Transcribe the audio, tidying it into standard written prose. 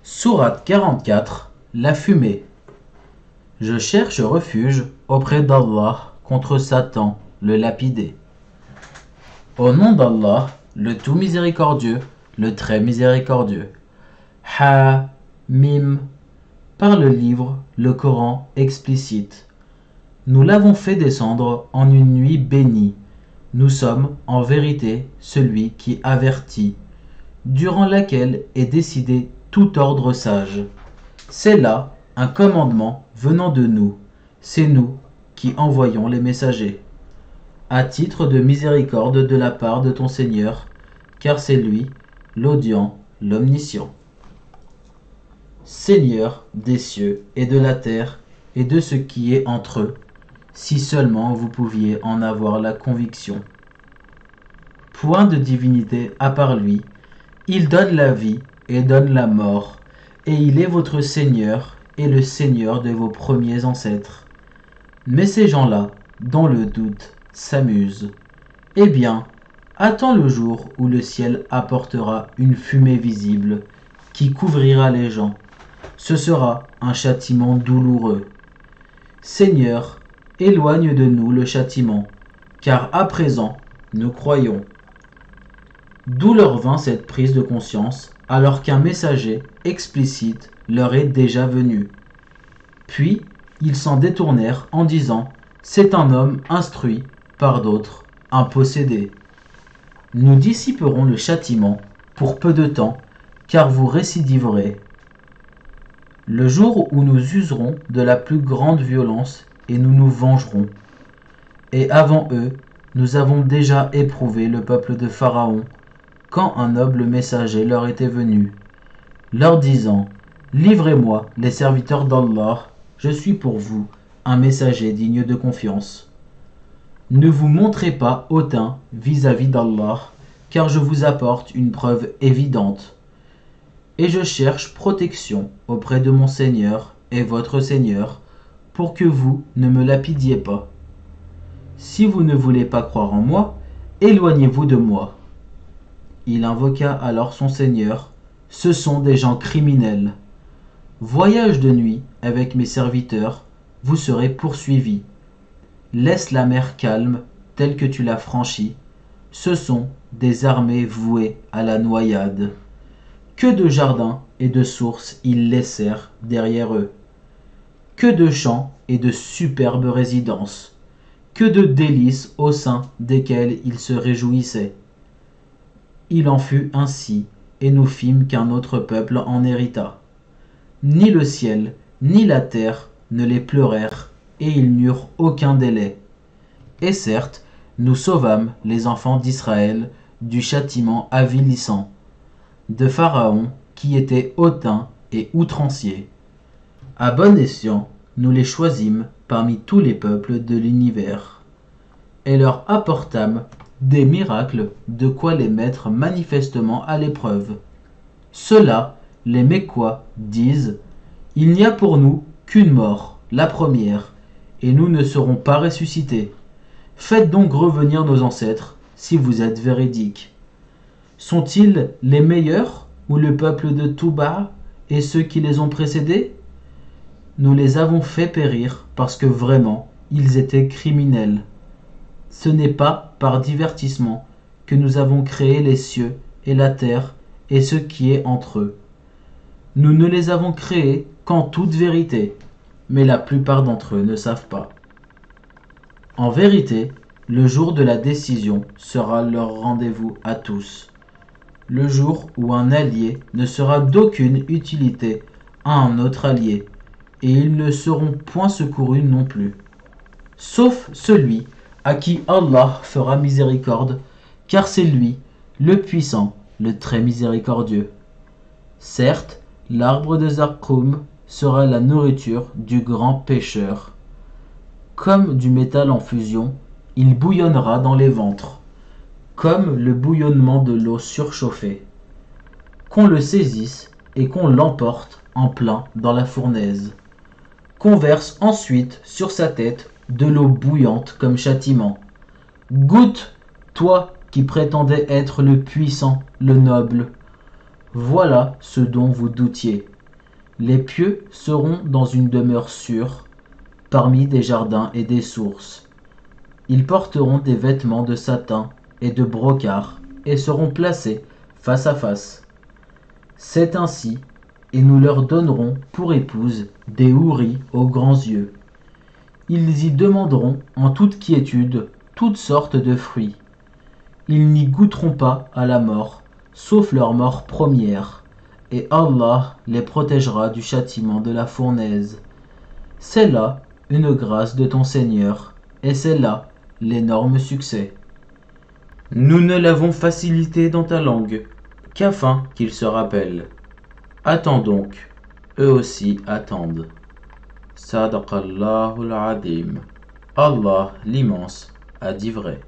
Sourate 44. La fumée. Je cherche refuge auprès d'Allah contre Satan, le lapidé. Au nom d'Allah, le tout miséricordieux, le très miséricordieux. Ha-Mim. Par le livre, le Coran explicite. Nous l'avons fait descendre en une nuit bénie. Nous sommes, en vérité, celui qui avertit, durant laquelle est décidé tout ordre sage. C'est là un commandement venant de nous. C'est nous qui envoyons les messagers, à titre de miséricorde de la part de ton Seigneur, car c'est lui, l'audient, l'omniscient. Seigneur des cieux et de la terre et de ce qui est entre eux, si seulement vous pouviez en avoir la conviction. Point de divinité à part lui, il donne la vie et donne la mort, et il est votre Seigneur et le Seigneur de vos premiers ancêtres. Mais ces gens-là, dans le doute, s'amusent. Eh bien, attends le jour où le ciel apportera une fumée visible qui couvrira les gens. Ce sera un châtiment douloureux. Seigneur, éloigne de nous le châtiment, car à présent, nous croyons. D'où leur vint cette prise de conscience, alors qu'un messager explicite leur est déjà venu. Puis, ils s'en détournèrent en disant « C'est un homme instruit, par d'autres, un possédé. » Nous dissiperons le châtiment pour peu de temps, car vous récidiverez. Le jour où nous userons de la plus grande violence et nous nous vengerons. Et avant eux, nous avons déjà éprouvé le peuple de Pharaon, quand un noble messager leur était venu, leur disant « Livrez-moi, les serviteurs d'Allah, je suis pour vous un messager digne de confiance. Ne vous montrez pas hautain vis-à-vis d'Allah, car je vous apporte une preuve évidente. Et je cherche protection auprès de mon Seigneur et votre Seigneur, pour que vous ne me lapidiez pas. Si vous ne voulez pas croire en moi, éloignez-vous de moi. » Il invoqua alors son Seigneur. Ce sont des gens criminels. Voyage de nuit avec mes serviteurs, vous serez poursuivis. Laisse la mer calme, telle que tu l'as franchie. Ce sont des armées vouées à la noyade. Que de jardins et de sources ils laissèrent derrière eux. Que de champs et de superbes résidences. Que de délices au sein desquelles ils se réjouissaient. Il en fut ainsi, et nous fîmes qu'un autre peuple en hérita. Ni le ciel, ni la terre ne les pleurèrent, et ils n'eurent aucun délai. Et certes, nous sauvâmes les enfants d'Israël du châtiment avilissant, de Pharaon qui était hautain et outrancier. À bon escient, nous les choisîmes parmi tous les peuples de l'univers, et leur apportâmes des miracles de quoi les mettre manifestement à l'épreuve. Ceux-là, les Mécois, disent « Il n'y a pour nous qu'une mort, la première, et nous ne serons pas ressuscités. Faites donc revenir nos ancêtres, si vous êtes véridiques. Sont-ils les meilleurs, ou le peuple de Touba et ceux qui les ont précédés? Nous les avons fait périr parce que vraiment, ils étaient criminels. Ce n'est pas par divertissement que nous avons créé les cieux et la terre et ce qui est entre eux. Nous ne les avons créés qu'en toute vérité, mais la plupart d'entre eux ne savent pas. En vérité, le jour de la décision sera leur rendez-vous à tous. Le jour où un allié ne sera d'aucune utilité à un autre allié, et ils ne seront point secourus non plus. Sauf celui à qui Allah fera miséricorde, car c'est lui, le puissant, le très miséricordieux. Certes, l'arbre de Zarqoum sera la nourriture du grand pêcheur. Comme du métal en fusion, il bouillonnera dans les ventres, comme le bouillonnement de l'eau surchauffée. Qu'on le saisisse et qu'on l'emporte en plein dans la fournaise. Qu'on verse ensuite sur sa tête de l'eau bouillante comme châtiment. Goûte, toi qui prétendais être le puissant, le noble. Voilà ce dont vous doutiez. Les pieux seront dans une demeure sûre, parmi des jardins et des sources. Ils porteront des vêtements de satin et de brocart et seront placés face à face. C'est ainsi, et nous leur donnerons pour épouses des houris aux grands yeux. Ils y demanderont en toute quiétude toutes sortes de fruits. Ils n'y goûteront pas à la mort, sauf leur mort première, et Allah les protégera du châtiment de la fournaise. C'est là une grâce de ton Seigneur, et c'est là l'énorme succès. Nous ne l'avons facilité dans ta langue, qu'afin qu'ils se rappellent. Attends donc, eux aussi attendent. Sadaqallahul Adim. Allah l'immense a dit vrai.